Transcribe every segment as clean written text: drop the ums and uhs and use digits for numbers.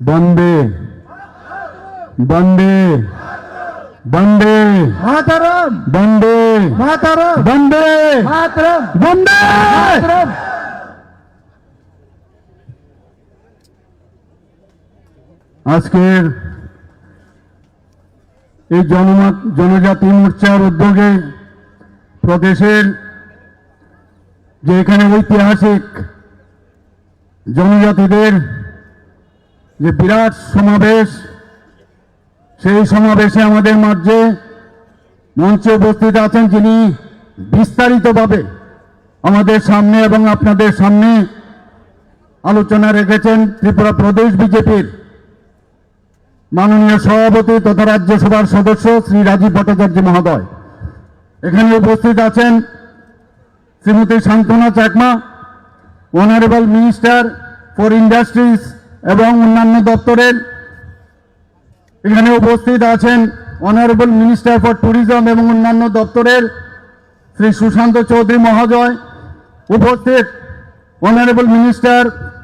বন্দে বন্দে বন্দে মাতরম বন্দে মাতরম বন্দে মাতরম বন্দে মাতরম। আজকের এই জনজাতি মোর্চার উদ্যোগে প্রদেশের যে এখানে ঐতিহাসিক জনজাতিদের যে বিরাট সমাবেশ, সেই সমাবেশে আমাদের মাঝে মঞ্চে উপস্থিত আছেন যিনি বিস্তারিতভাবে আমাদের সামনে এবং আপনাদের সামনে আলোচনা রেখেছেন ত্রিপুরা প্রদেশ বিজেপির মাননীয় সভাপতি তথা রাজ্যসভার সদস্য শ্রী রাজীব ভট্টাচার্য মহোদয়। এখানে উপস্থিত আছেন Shrimati Santana Chakma, honourable minister for industries এবং অন্যান্য দপ্তরের। এখানে উপস্থিত আছেন অনারেবল মিনিস্টার ফর ট্যুরিজম এবং অন্যান্য দপ্তরের শ্রী সুশান্ত চৌধুরী মহোদয়। উপস্থিত honourable minister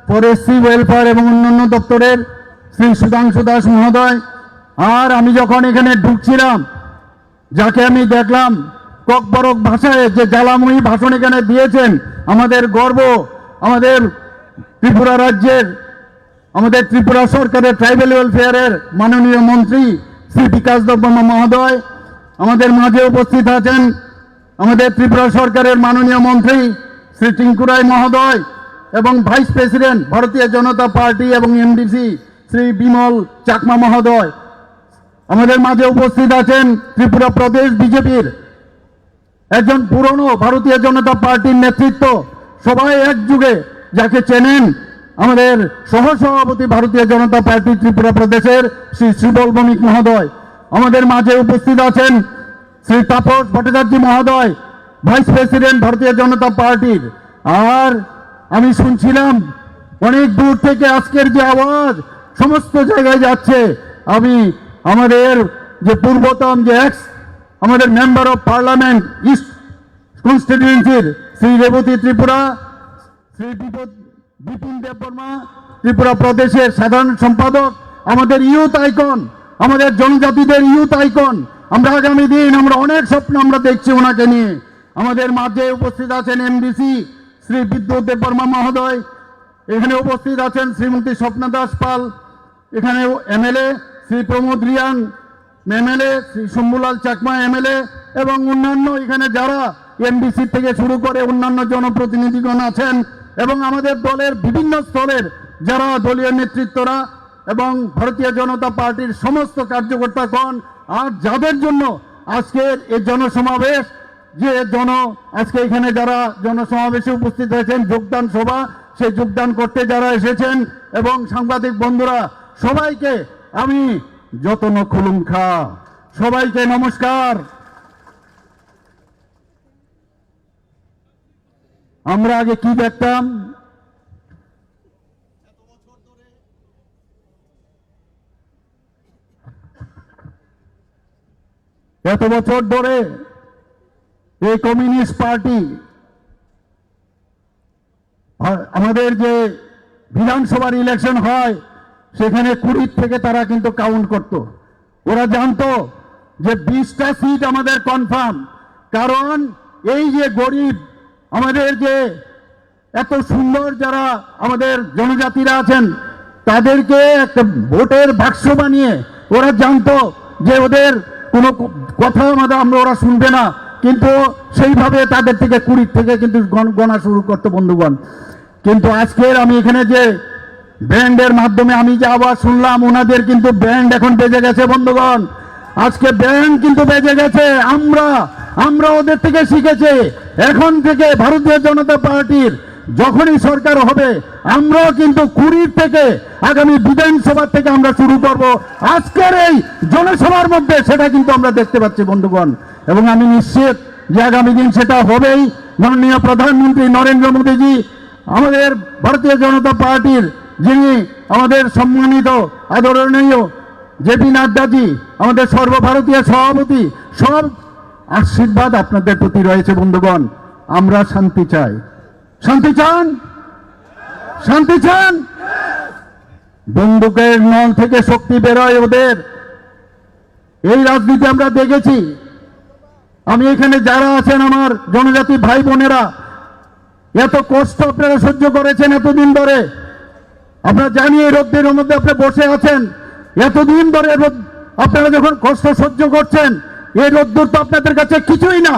for SC welfare এবং অন্যান্য দপ্তরের শ্রী সুধাংশু দাস মহোদয়। আর আমি যখন এখানে ঢুকছিলাম, যাকে আমি দেখলাম ককবরক ভাষায় যে জ্বালাময়ী ভাষণ এখানে দিয়েছেন, আমাদের গর্ব, আমাদের ত্রিপুরা রাজ্যের, আমাদের ত্রিপুরা সরকারের ট্রাইবেল ওয়েলফেয়ারের মাননীয় মন্ত্রী শ্রী বিকাশ দেববর্মা মহোদয়। আমাদের মাঝে উপস্থিত আছেন আমাদের ত্রিপুরা সরকারের মাননীয় মন্ত্রী শ্রী টিঙ্কু রায় মহোদয় এবং ভাইস প্রেসিডেন্ট ভারতীয় জনতা পার্টি এবং এমডিসি শ্রী বিমল চাকমা মহোদয়। আমাদের মাঝে উপস্থিত আছেন ত্রিপুরা প্রদেশ বিজেপির একজন পুরনো ভারতীয় জনতা পার্টির নেতৃত্ব, সবাই একযুগে যাকে চেনেন, আমাদের সহসভাপতি ভারতীয় জনতা পার্টি ত্রিপুরা প্রদেশের শ্রী শ্রীবল বণিক মহোদয়। আমাদের মাঝে উপস্থিত আছেন শ্রী তাপস ভট্টাচার্য মহোদয়, ভাইস প্রেসিডেন্ট ভারতীয় জনতা পার্টির। আর আমি শুনছিলাম অনেক দূর থেকে আজকের যে আওয়াজ সমস্ত জায়গায় যাচ্ছে, আমি আমাদের যে পূর্বতন যে আমাদের মেম্বার অফ পার্লামেন্ট ইস্ট কনস্টিটিউয়েন্সির শ্রী রেবতী ত্রিপুরা, শ্রী বিপিন দেববর্মা ত্রিপুরা প্রদেশের সাধারণ সম্পাদক, আমাদের ইউথ আইকন, আমাদের জনজাতিদের ইউথ আইকন। আমরা আগামী দিন আমরা অনেক স্বপ্ন আমরা দেখছি ওনাকে নিয়ে। আমাদের মাঝে উপস্থিত আছেন এমডিসি শ্রী বিদ্যুৎ দেববর্মা মহোদয়। এখানে উপস্থিত আছেন শ্রীমতী স্বপ্না দাস পাল, এখানে MLA Shri Pramod Reang MLA, Shri Shambhulal Chakma MLA এবং অন্যান্য এখানে যারা এমডিসি থেকে শুরু করে অন্যান্য জনপ্রতিনিধিগণ আছেন এবং আমাদের দলের বিভিন্ন স্তরের যারা দলীয় নেতৃত্বরা এবং ভারতীয় জনতা পার্টির সমস্ত কার্যকর্তাগণ। আর যাদের জন্য আজকের এই জনসমাবেশ, যে আজকে এখানে যারা জনসমাবেশে উপস্থিত হয়েছেন, যোগদান সভা, সেই যোগদান করতে যারা এসেছেন এবং সাংবাদিক বন্ধুরা, সবাইকে আমি যতন খুলুমখা, সবাইকে নমস্কার। আমরা আগে কি দেখতাম, এত বছর ধরে এই কমিউনিস্ট পার্টি আমাদের যে বিধানসভার ইলেকশন হয় সেখানে 20 থেকে তারা কিন্তু কাউন্ট করত। ওরা জানতো যে 20টা সিট আমাদের কনফার্ম, কারণ এই যে গরিব আমাদের যে এত সুন্দর যারা আমাদের জনজাতিরা আছেন তাদেরকে একটা ভোটের বাক্স বানিয়ে ওরা জানতো যে ওদের কোনো কথা আমরা ওরা শুনবে না, কিন্তু সেইভাবে তাদের থেকে 20 থেকে কিন্তু গণা শুরু করতো বন্ধুগণ। কিন্তু আজকের আমি এখানে যে ব্যান্ডের মাধ্যমে আমি যে আওয়াজ শুনলাম, ওনাদের কিন্তু ব্যান্ড এখন বেজে গেছে বন্ধুগণ। আজকে ব্যান্ড কিন্তু বেজে গেছে। আমরা ওদের থেকে শিখেছি। এখন থেকে ভারতীয় জনতা পার্টির যখনই সরকার হবে, আমরাও কিন্তু 20 থেকে আগামী বিধানসভা থেকে আমরা শুরু করব। আজকের এই জনসভার মধ্যে সেটা কিন্তু আমরা দেখতে পাচ্ছি বন্ধুগণ, এবং আমি নিশ্চিত যে আগামী দিন সেটা হবেই। মাননীয় প্রধানমন্ত্রী নরেন্দ্র মোদীজি, আমাদের ভারতীয় জনতা পার্টির যিনি আমাদের সম্মানিত আদরণীয় জেপি নাড্ডাজি, আমাদের সর্বভারতীয় সভাপতি, সব আশীর্বাদ আপনাদের প্রতি রয়েছে বন্ধুগণ। আমরা শান্তি চাই। শান্তি চান? শান্তি চান? বন্দুকের নল থেকে শক্তি বেরোয় ওদের। এই রাজনীতি আমরা দেখেছি। আমি এখানে যারা আছেন আমার জনজাতি ভাই বোনেরা, এত কষ্ট আপনারা সহ্য করেছেন এতদিন ধরে। আপনারা জানি এই রোদ্রের মধ্যে আপনি বসে আছেন এতদিন ধরে। আপনারা যখন কষ্ট সহ্য করছেন, এই রোদ্দুর তো আপনাদের কাছে কিছুই না।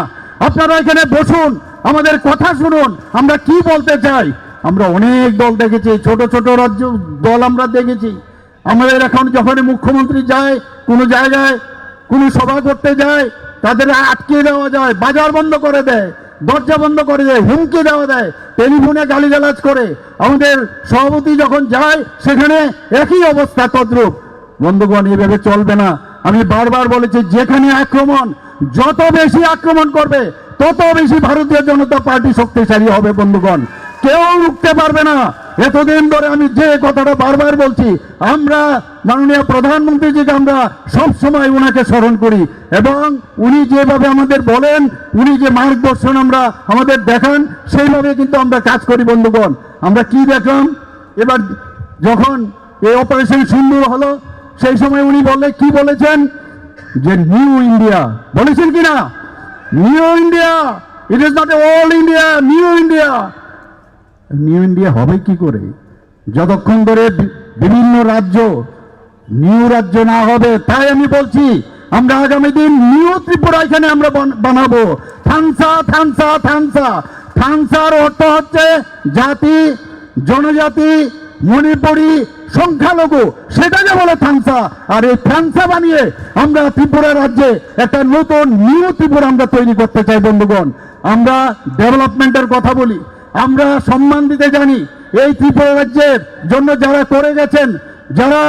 আপনারা এখানে বসুন, আমাদের কথা শুনুন, আমরা কি বলতে চাই। আমরা অনেক দল দেখেছি, ছোট ছোট রাজ্য দল আমরা দেখেছি। আমাদের এখন যখন মুখ্যমন্ত্রী যায় কোনো জায়গায়, কোনো সভা করতে যায়, তাদের আটকে দেওয়া যায়, বাজার বন্ধ করে দেয়, দরজা বন্ধ করে দেয়, হুমকি দেওয়া দেয়, টেলিফোনে গালিগালাজ করে। আমাদের সভাপতি যখন যায় সেখানে একই অবস্থা তদ্রূপ। বন্ধুগণ, এইভাবে চলবে না। আমি বারবার বলেছি, যেখানে আক্রমণ, যত বেশি আক্রমণ করবে তত বেশি ভারতীয় জনতা পার্টি শক্তিশালী হবে। বন্ধুগণ, কেউ রুখতে পারবে না। এতদিন ধরে আমি যে কথাটা বারবার বলছি, আমরা মাননীয় প্রধানমন্ত্রীজিকে আমরা সব সময় ওনাকে স্মরণ করি, এবং উনি যেভাবে আমাদের বলেন, উনি যে মার্গদর্শন আমরা আমাদের দেখান, সেইভাবে কিন্তু আমরা কাজ করি। বন্ধুগণ, আমরা কি দেখলাম এবার যখন এই অপারেশন সিন্দুর হলো, সেই সময় উনি কি বলেছেন যে নিউ ইন্ডিয়া বলেছেন কিনা? New India, it is not a old India, new India. New India হবে কি করে যতক্ষণ ধরে বিভিন্ন রাজ্য নিউ রাজ্য না হবে? তাই আমি বলছি, আমরা আগামী দিন নিউ ত্রিপুরা এখানে আমরা বানাবো। থানসা থানসা থানসা। থানসার অর্থ হচ্ছে জাতি, জনজাতি, মণিপুরি, সংখ্যালঘু, সেটাকে বলে থানসা। আর এই থানসা বানিয়ে আমরা ত্রিপুরা রাজ্যে একটা নতুন নিউ ত্রিপুরা আমরা তৈরি করতে চাই। বন্ধুগণ, আমরা ডেভেলপমেন্টের কথা বলি, আমরা সম্মান দিতে জানি। এই ত্রিপুরা রাজ্যের জন্য যারা করে গেছেন, যারা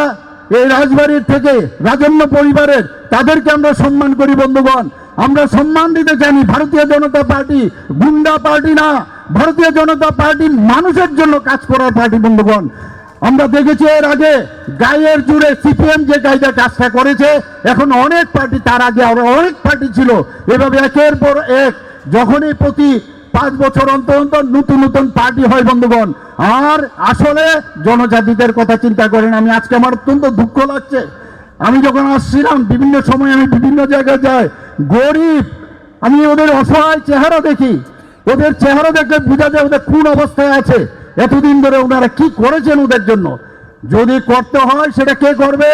এই রাজবাড়ির থেকে রাজন্য পরিবারের, তাদেরকে আমরা সম্মান করি। বন্ধুগণ, আমরা সম্মান দিতে জানি। ভারতীয় জনতা পার্টি গুন্ডা পার্টি না, ভারতীয় জনতা পার্টি মানুষের জন্য কাজ করার পার্টি। বন্ধুগণ, আমরা দেখেছি এর আগে গায়ের জুড়ে সিপিএম যে কায়দা কাজটা করেছে, এখন অনেক পার্টি, তার আগে আরো অনেক পার্টি ছিল, এভাবে একের পর এক যখনই প্রতি 5 বছর অন্তর অন্তর নতুন নতুন পার্টি হয়। বন্ধুগণ, আর আসলে জনজাতিদের কথা চিন্তা করেন। আমি আজকে আমার অত্যন্ত দুঃখ লাগছে, আমি যখন আসছিলাম বিভিন্ন সময় আমি বিভিন্ন জায়গায় যাই, গরিব, আমি ওদের অসহায় চেহারা দেখি, ওদের চেহারা দেখে বোঝা যায় ওদের কোন অবস্থায় আছে। এতদিন ধরে ওনারা কি করেছেন ওদের জন্য। যদি করতে হয় সেটা কে করবে?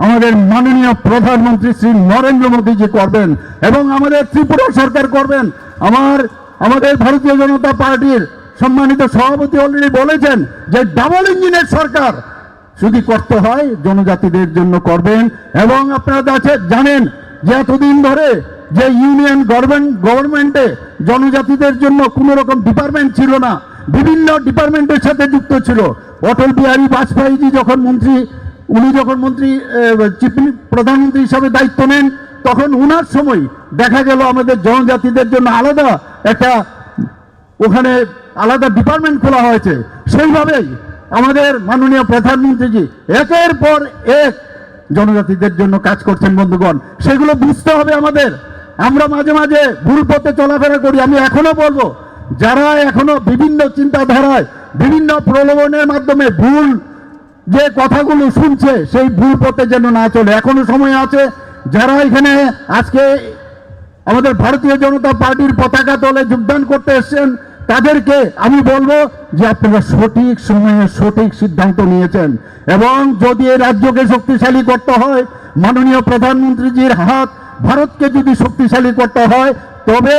আমাদের মাননীয় প্রধানমন্ত্রী শ্রী নরেন্দ্র মোদীজি করবেন, এবং আমাদের ত্রিপুরা সরকার করবেন। আমাদের ভারতীয় জনতা পার্টির সম্মানিত সভাপতি অলরেডি বলেছেন যে ডাবল ইঞ্জিনের সরকার যদি করতে হয় জনজাতিদের জন্য করবেন। এবং আপনারা জানেন যে এতদিন ধরে যে ইউনিয়ন গভর্নমেন্টে জনজাতিদের জন্য কোনো রকম ডিপার্টমেন্ট ছিল না, বিভিন্ন ডিপার্টমেন্টের সাথে যুক্ত ছিল। অটল বিহারী বাজপেয়ীজি যখন মন্ত্রী প্রধানমন্ত্রী হিসাবে দায়িত্ব নেন, তখন উনার সময় দেখা গেল আমাদের জনজাতিদের জন্য আলাদা একটা ওখানে আলাদা ডিপার্টমেন্ট খোলা হয়েছে। সেইভাবেই আমাদের মাননীয় প্রধানমন্ত্রীজি একের পর এক জনজাতিদের জন্য কাজ করছেন। বন্ধুগণ, সেগুলো বুঝতে হবে আমাদের। আমরা মাঝে মাঝে ভুল পথে চলাফেরা করি। আমি এখনো বলবো, যারা এখনো বিভিন্ন চিন্তাধারায়, বিভিন্ন প্রলোভনের মাধ্যমে ভুল যে কথাগুলো শুনছে, সেই ভুল পথে যেন না চলে। এখনো সময় আছে। যারা এখানে আজকে আমাদের ভারতীয় জনতা পার্টির পতাকা তলে যোগদান করতে এসেছেন, তাদেরকে আমি বলবো যে আপনারা সঠিক সময়ে সঠিক সিদ্ধান্ত নিয়েছেন, এবং যদি এই রাজ্যকে শক্তিশালী করতে হয়, মাননীয় প্রধানমন্ত্রীজির হাত ভারতকে যদি শক্তিশালী করতে হয়, তবে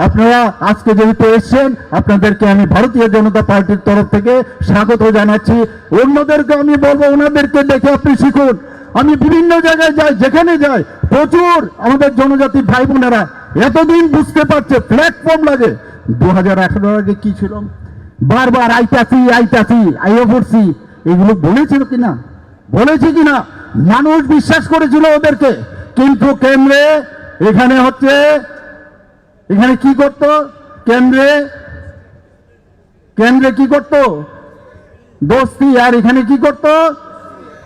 আপনারা আজকে যেহেতু এসেছেন, আপনাদেরকে আমি ভারতীয় জনতা পার্টির তরফ থেকে স্বাগত জানাচ্ছি। অন্যদেরকে আমি বলবো, ওনাদেরকে দেখে আপনি শিখুন। আমি বিভিন্ন জায়গায় যাই, যেখানে যাই প্রচুর আমাদের জনজাতি ভাই বোনেরা এতদিন বুঝতে পারছে প্ল্যাটফর্ম লাগে। 2018 আগে কি ছিল? বারবার আইতাছি আইও পড়ছি, এগুলো বলেছিল কিনা? বলেছি কিনা? মানুষ বিশ্বাস করেছিল ওদেরকে। কিন্তু কেন্দ্রে এখানে কি করত? কেন্দ্রে কি করত? দোস্তি। আর এখানে কি করত?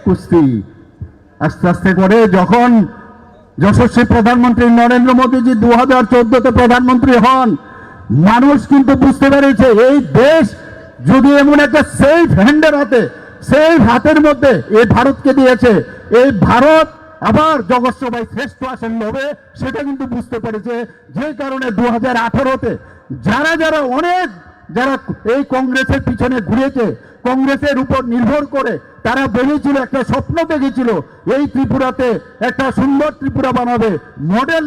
কুস্তি। আস্তে আস্তে করে যখন যশস্বী প্রধানমন্ত্রী নরেন্দ্র মোদীজি 2014-তে প্রধানমন্ত্রী হন, মানুষ কিন্তু বুঝতে পেরেছে এই দেশ যদি এমন একটা সেফ হ্যান্ডের হাতে, সেই হাতের মধ্যে এই ভারতকে দিয়েছে। এই ভারত আবার জগৎ সভায় শ্রেষ্ঠ আসন হবে সেটা কিন্তু বুঝতে পেরেছে, যে কারণে 2018-তে যারা যারা অনেক যারা এই কংগ্রেসের পিছনে ঘুরেছে, কংগ্রেসের উপর নির্ভর করে তারা ভেবেছিল, একটা স্বপ্ন দেখেছিল এই ত্রিপুরাতে একটা সুন্দর ত্রিপুরা বানাবে, মডেল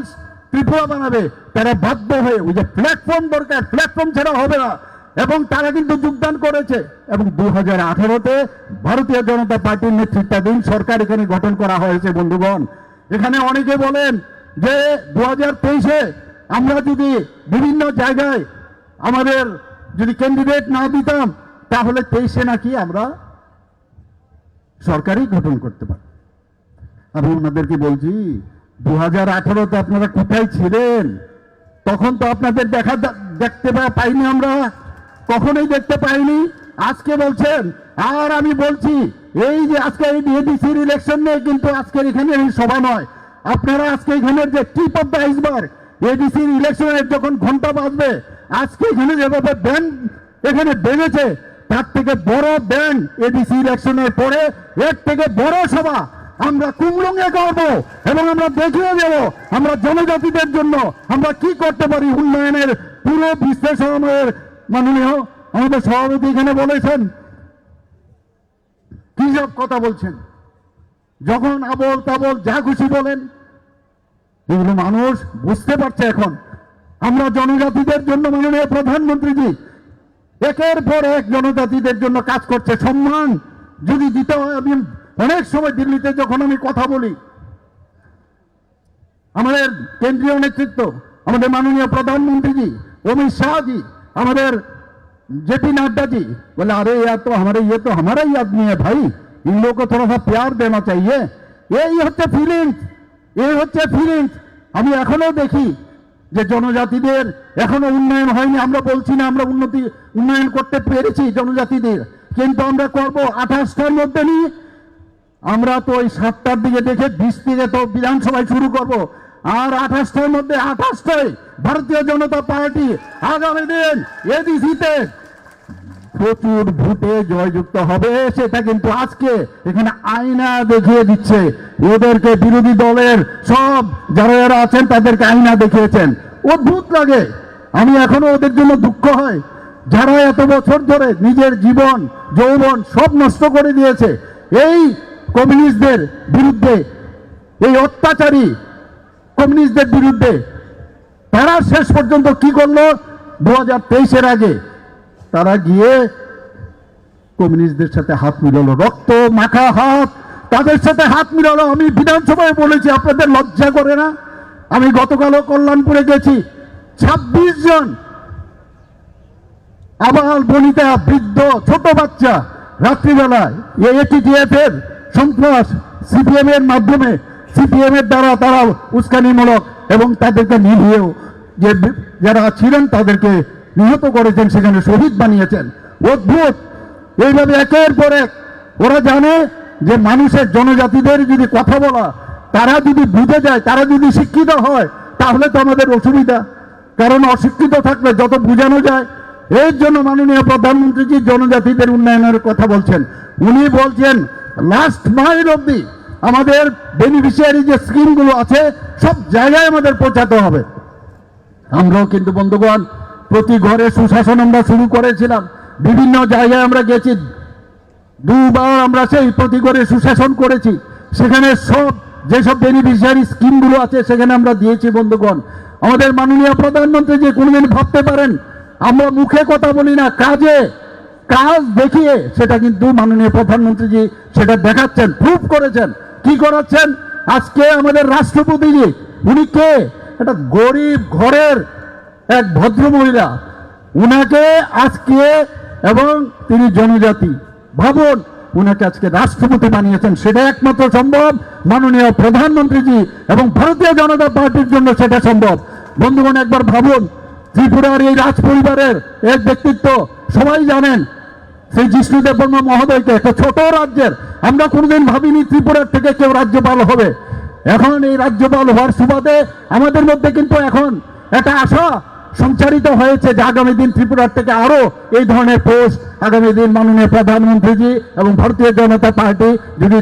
ত্রিপুরা বানাবে, তারা বাধ্য হয়ে ওই যে প্ল্যাটফর্ম দরকার, প্ল্যাটফর্ম ছাড়া হবে না, এবং তারা কিন্তু যোগদান করেছে। এবং 2018-তে ভারতীয় জনতা পার্টির নেতৃত্বাধীন সরকার এখানে গঠন করা হয়েছে। বন্ধুগণ, এখানে অনেকে বলেন যে 2023-এ আমরা যদি বিভিন্ন জায়গায় আমাদের যদি ক্যান্ডিডেট না দিতাম তাহলে 23-এ নাকি আমরা সরকারই গঠন করতে পারি। আমি আপনাদেরকে বলছি 2018-তে আপনারা কোথায় ছিলেন? তখন তো আপনাদের দেখতে পাইনি, আমরা কখনোই দেখতে পাইনি। আজকে বলছেন, আর আমি বলছি এই যে আজকে এই এডিসির ইলেকশন নিয়ে কিন্তু আজকের এখানে এই সভা নয়। আপনারা আজকে এখানের যে টিপ অফ দ্য আইসবার্গ এডিসির ইলেকশনের যখন ঘন্টা বাজবে, আজকে এখানে যেভাবে ব্যান্ড এখানে বেজেছে তার থেকে বড় ব্যান্ড এডিসি ইলেকশনের পরে এর থেকে বড় সভা আমরা কুমলুঙে করব, এবং আমরা দেখিয়ে দেব আমরা জনজাতিদের জন্য আমরা কি করতে পারি। উন্নয়নের পুরো বিশ্লেষণ আমাদের মাননীয় আমাদের সভাপতি এখানে বলেছেন। কি সব কথা বলছেন, যখন আবল তাবল যা খুশি বলেন, এগুলো মানুষ বুঝতে পারছে। এখন আমরা জনজাতিদের জন্য মাননীয় প্রধানমন্ত্রীজি একের পর এক জনজাতিদের জন্য কাজ করছে। সম্মান যদি দিতে হয়, আমি অনেক সময় দিল্লিতে যখন আমি কথা বলি, আমাদের কেন্দ্রীয় নেতৃত্ব, আমাদের মাননীয় প্রধানমন্ত্রীজি, অমিত শাহজি, আমাদের जेपी नड्डा जी बोले अरे यार तो हमारे ये तो हमारा ही आदमी है भाई, इन लोगों को थोड़ा सा प्यार देना चाहिए। এই হচ্ছে ফিলিংস, এই হচ্ছে ফিলিংস। আমি এখনো দেখি যে জনজাতিদের এখনো উন্নয়ন হয়নি। আমরা বলছি না আমরা উন্নয়ন করতে পেরেছি জনজাতিদের, কিন্তু আমরা করব 28টার মধ্যে নিয়ে। আমরা তো ওই 7টার দিকে দেখে 20 থেকে তো বিধানসভায় শুরু করব, আর 28টার মধ্যে 28টায় ভারতীয় জনতা পার্টি আগামী দিন এডিসিতে প্রচুর ভোটে জয়যুক্ত হবে। সেটা কিন্তু আজকে এখানে আয়না দেখিয়ে দিচ্ছে, ওদেরকে বিরোধী দলের সব যারা যারা আছেন তাদেরকে আয়না দেখিয়েছেন। অদ্ভুত লাগে, আমি এখনো ওদের জন্য দুঃখ হয়, যারা এত বছর ধরে নিজের জীবন যৌবন সব নষ্ট করে দিয়েছে এই কমিউনিস্টদের বিরুদ্ধে, এই অত্যাচারী কমিউনিস্টদের বিরুদ্ধে। তারা শেষ পর্যন্ত কি করলো? 2023-এর আগে তারা গিয়ে কমিউনিস্টদের সাথে হাত মিলালো, রক্ত মাখা হাত, তাদের সাথে হাত মিলালো। আমি বিধানসভায় বলেছি, আপনাদের লজ্জা করে না? আমি গতকালও কল্যাণপুরে গেছি, 26 জন আবাল বনিতা বৃদ্ধ ছোট বাচ্চা রাত্রিবেলায় এটিটিএফ এর সন্ত্রাস সিপিএম এর মাধ্যমে, সিপিএম এর দ্বারা তারা উস্কানিমূলক এবং তাদেরকে নিভিয়েও যে যারা ছিলেন তাদেরকে নিহত করেছেন, সেখানে শহীদ বানিয়েছেন। অদ্ভুত, এইভাবে একের পর এক ওরা জানে যে মানুষের জনজাতিদের যদি কথা বলা, তারা যদি বুঝে যায়, তারা যদি শিক্ষিত হয় তাহলে তো আমাদের অসুবিধা, কারণ অশিক্ষিত থাকলে যত বোঝানো যায়। এর জন্য মাননীয় প্রধানমন্ত্রীজি জনজাতিদের উন্নয়নের কথা বলছেন। উনি বলছেন লাস্ট মাইল অব্দি আমাদের বেনিফিশিয়ারি যে স্কিমগুলো আছে সব জায়গায় আমাদের পৌঁছাতে হবে। আমরাও কিন্তু বন্ধুগণ প্রতি ঘরে সুশাসন আমরা শুরু করেছিলাম, বিভিন্ন জায়গায় আমরা গেছি, দুবার আমরা সেই প্রতি ঘরে সুশাসন করেছি, সেখানে সব যেসব বেনিফিশিয়ারি স্কিমগুলো আছে সেখানে আমরা দিয়েছি। বন্ধুগণ, আমাদের মাননীয় প্রধানমন্ত্রী যে কোনোদিন ভাবতে পারেন আমরা মুখে কথা বলি না, কাজে কাজ দেখিয়ে সেটা কিন্তু মাননীয় প্রধানমন্ত্রীজি সেটা দেখাচ্ছেন, প্রুভ করেছেন। কি করাচ্ছেন? আজকে আমাদের রাষ্ট্রপতিজি উনি কে? একটা গরিব ঘরের এক ভদ্র মহিলা, উনাকে আজকে, এবং তিনি জনজাতি, ভাবুন উনাকে আজকে রাষ্ট্রপতি বানিয়েছেন। সেটা একমাত্র সম্ভব মাননীয় প্রধানমন্ত্রীজি এবং ভারতীয় জনতা পার্টির জন্য সেটা সম্ভব। বন্ধুগণ, একবার ভাবুন, ত্রিপুরার এই রাজ পরিবারের এক ব্যক্তিত্ব সবাই জানেন, শ্রী জিষ্ণু দেববর্মা মহোদয়কে। একটা ছোট রাজ্যের আমরা কোনোদিন ভাবিনি ত্রিপুরার থেকে কেউ রাজ্যপাল হবে। এখন এই রাজ্যপাল হওয়ার সুবাদে আমাদের মধ্যে কিন্তু এখন একটা আশা সঞ্চারিত হয়েছে যে আগামী দিন ত্রিপুরার থেকে আরো এই ধরনের পোস্ট আগামী দিন মাননীয় প্রধানমন্ত্রীজি এবং ভারতীয় জনতা পার্টি যদি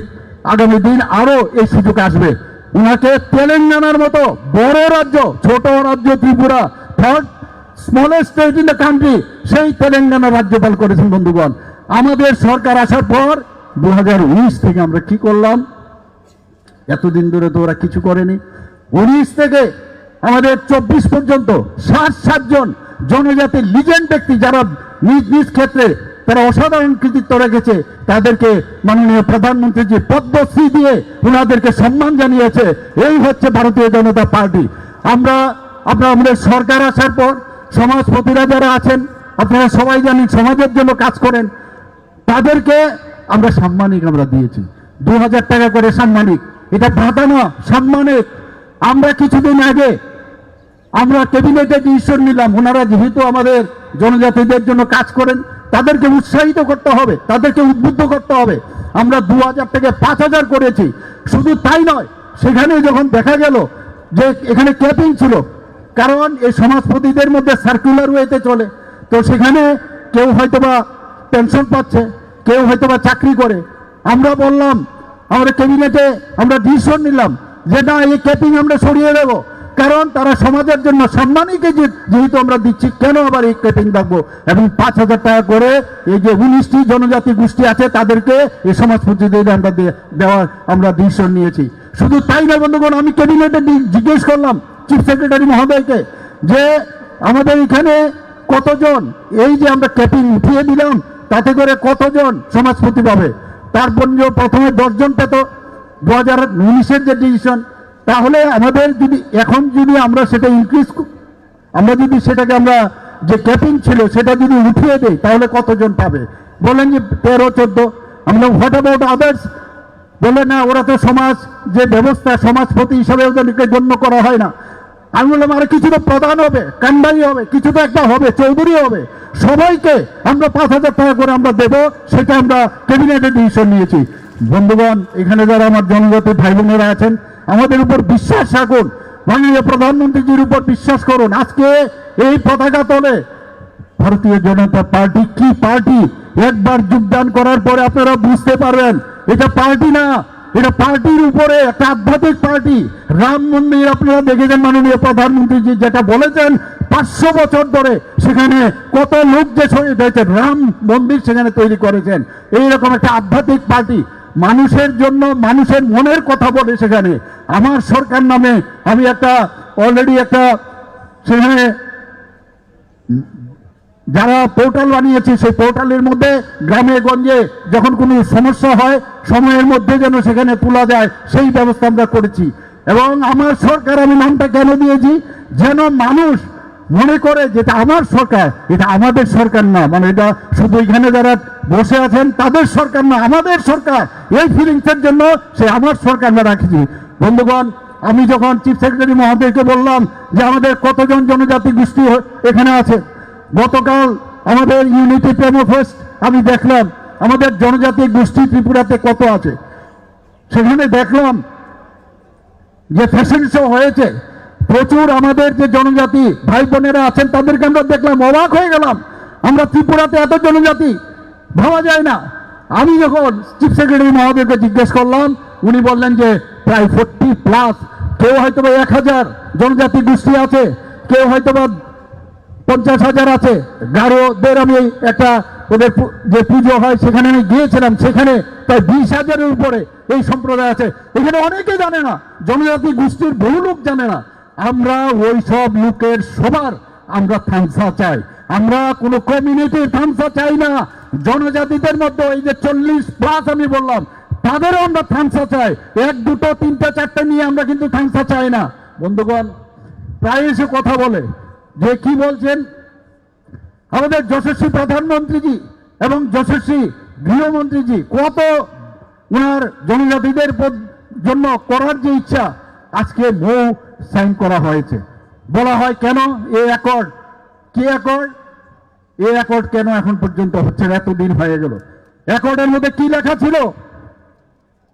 আগামী দিন আরো এই সুযোগ আসবে, ওনাকে তেলেঙ্গানার মতো বড় রাজ্য, ছোট রাজ্য Tripura, third smallest state in the country, সেই তেলেঙ্গানা রাজ্যপাল করেছেন। বন্ধুগণ, আমাদের সরকার আসার পর 2019 থেকে আমরা কি করলাম? এতদিন ধরে তো ওরা কিছু করেনি। 19 থেকে আমাদের 24 পর্যন্ত 60 জন জনজাতি লিজেন্ড ব্যক্তি যারা নিজ নিজ ক্ষেত্রে তারা অসাধারণ কৃতিত্ব রেখেছে, তাদেরকে মাননীয় প্রধানমন্ত্রীজি পদ্মশ্রী দিয়ে ওনাদেরকে সম্মান জানিয়েছে। এই হচ্ছে ভারতীয় জনতা পার্টি। আমরা আমাদের সরকার আসার পর সমাজপতিরা যারা আছেন, আপনারা সবাই জানেন সমাজের জন্য কাজ করেন, তাদেরকে আমরা সাম্মানিক আমরা দিয়েছি 2000 টাকা করে সাম্মানিক। এটা ভাতা না, সাম্মানিক। আমরা কিছুদিন আগে আমরা ক্যাবিনেটে ডিসিশন নিলাম, ওনারা যেহেতু আমাদের জনজাতিদের জন্য কাজ করেন, তাদেরকে উৎসাহিত করতে হবে, তাদেরকে উদ্বুদ্ধ করতে হবে। আমরা 2000 থেকে 5000 করেছি। শুধু তাই নয়, সেখানে যখন দেখা গেল যে এখানে ক্যাপিং ছিল, কারণ এই সমাজপতিদের মধ্যে সার্কুলার ওয়েতে চলে, তো সেখানে কেউ হয়তোবা পেনশন পাচ্ছে, কেউ হয়তোবা চাকরি করে। আমরা বললাম, আমাদের ক্যাবিনেটে আমরা ডিসিশন নিলাম যে না, এই ক্যাপিং আমরা সরিয়ে দেব, কারণ তারা সমাজের জন্য সম্মানীকে যেহেতু আমরা দিচ্ছি, কেন আবার এই ক্যাপিং রাখবো। এবং 5000 টাকা করে এই যে 19টি জনজাতি গোষ্ঠী আছে তাদেরকে এই সমাজপতিদের আমরা দেওয়ার আমরা ডিসিশন নিয়েছি। শুধু তাই না বন্ধুগণ, আমি ক্যাবিনেটে জিজ্ঞেস করলাম চিফ সেক্রেটারি মহোদয়কে যে আমাদের এখানে কতজন, এই যে আমরা ক্যাপিং উঠিয়ে দিলাম তাতে করে কতজন সমাজপতি পাবে? তারপর প্রথমে 10 জন পেত 2019-এর যে ডিসিশন, তাহলে আমাদের যদি এখন যদি আমরা সেটা ইনক্রিজ, আমরা যদি সেটাকে আমরা যে ক্যাপিং ছিল সেটা যদি উঠিয়ে দেই তাহলে কতজন পাবে? বলেন যে 13-14। আমরা হোয়াট অ্যাবাউট আদার্স? বলে না, ওরা তো সমাজ যে ব্যবস্থা, সমাজপতি হিসাবে ওদেরকে গণ্য করা হয় না। আমি বললাম আর কিছু তো প্রধান হবে, কান্ডারি হবে, কিছু তো একটা হবে, চৌধুরী হবে। সবাইকে আমরা 5000 টাকা করে আমরা দেব, সেটা আমরা ক্যাবিনেটে ডিসিশন নিয়েছি। বন্ধুগণ, এখানে যারা আমার জনজাতি ভাই বোনেরা আছেন, আমাদের উপর বিশ্বাস রাখুন, মাননীয় প্রধানমন্ত্রীজির উপর বিশ্বাস করুন। আজকে এই পতাকা তলে ভারতীয় জনতা পার্টি কি পার্টি, একবার যোগদান করার পরে আপনারা বুঝতে পারবেন এটা পার্টি না, এটা পার্টির উপরে একটা আধ্যাত্মিক পার্টি। রাম মন্দির আপনারা দেখেছেন, মাননীয় প্রধানমন্ত্রীজি যেটা বলেছেন 500 বছর ধরে সেখানে কত লোক যে শহীদ হয়েছে, রাম মন্দির সেখানে তৈরি করেছেন। এইরকম একটা আধ্যাত্মিক পার্টি মানুষের জন্য, মানুষের মনের কথা বলে সেখানে। আমার সরকার নামে আমি একটা অলরেডি একটা সেখানে যারা পোর্টাল বানিয়েছে, সেই পোর্টালের মধ্যে গ্রামে গঞ্জে যখন কোনো সমস্যা হয় সময়ের মধ্যে যেন সেখানে তোলা যায়, সেই ব্যবস্থা আমরা করেছি। এবং আমার সরকার, আমি নামটা কেন দিয়েছি, যেন মানুষ মনে করে যেটা আমার সরকার, এটা আমাদের সরকার না, মানে এটা শুধু এখানে যারা বসে আছেন তাদের সরকার না, আমাদের সরকার। এই ফিলিংসের জন্য সে আমার সরকার আমরা রাখছি। বন্ধুগণ, আমি যখন চিফ সেক্রেটারি মহোদয়কে বললাম যে আমাদের কতজন জনজাতি গোষ্ঠী এখানে আছে, গতকাল আমাদের ইউনিটি প্রেমো ফেস্ট আমি দেখলাম আমাদের জনজাতি গোষ্ঠী ত্রিপুরাতে কত আছে। সেখানে দেখলাম যে ফ্যাশন শো হয়েছে, প্রচুর আমাদের যে জনজাতি ভাই বোনেরা আছেন তাদেরকে আমরা দেখলাম, অবাক হয়ে গেলাম। আমরা ত্রিপুরাতে এত জনজাতি ভাবা যায় না। আমি যখন চিফ সেক্রেটারি মহোদয়কে জিজ্ঞেস করলাম, উনি বললেন যে প্রায় 40+, কেউ হয়তো 1000 জনজাতি গোষ্ঠী আছে, কেউ হয়তো 50,000 আছে। গারোদের আমি একটা ওদের যে পুজো হয় সেখানে আমি গিয়েছিলাম, সেখানে প্রায় 20,000-এর উপরে এই সম্প্রদায় আছে। এখানে অনেকে জানে না, জনজাতি গোষ্ঠীর বহু লোক জানে না। আমরা ওই সব লোকের সবার আমরা থামসা চাই, আমরা কোনো কমিউনিটির থামসা চাই না। জনজাতিদের মধ্যে এই যে 40+ আমি বললাম, তাদেরও আমরা থামসা চাই। 1, 2, 3, 4 নিয়ে আমরা কিন্তু থামসা চাই না। বন্ধুগণ, প্রায় এসে কথা বলে যে কি বলছেন আমাদের যশস্বী প্রধানমন্ত্রীজি এবং যশস্বী গৃহমন্ত্রীজি, কত ওনার জনজাতিদের জন্য করার যে ইচ্ছা, আজকে মৌ সাইন করা হয়েছে। বলা হয় কেন এই অ্যাকর্ড, কি অ্যাকর্ড, এই অ্যাকর্ড কেন এখন পর্যন্ত হচ্ছে না? এতদিন হয়ে গেল। অ্যাকর্ডের মধ্যে কি লেখা ছিল?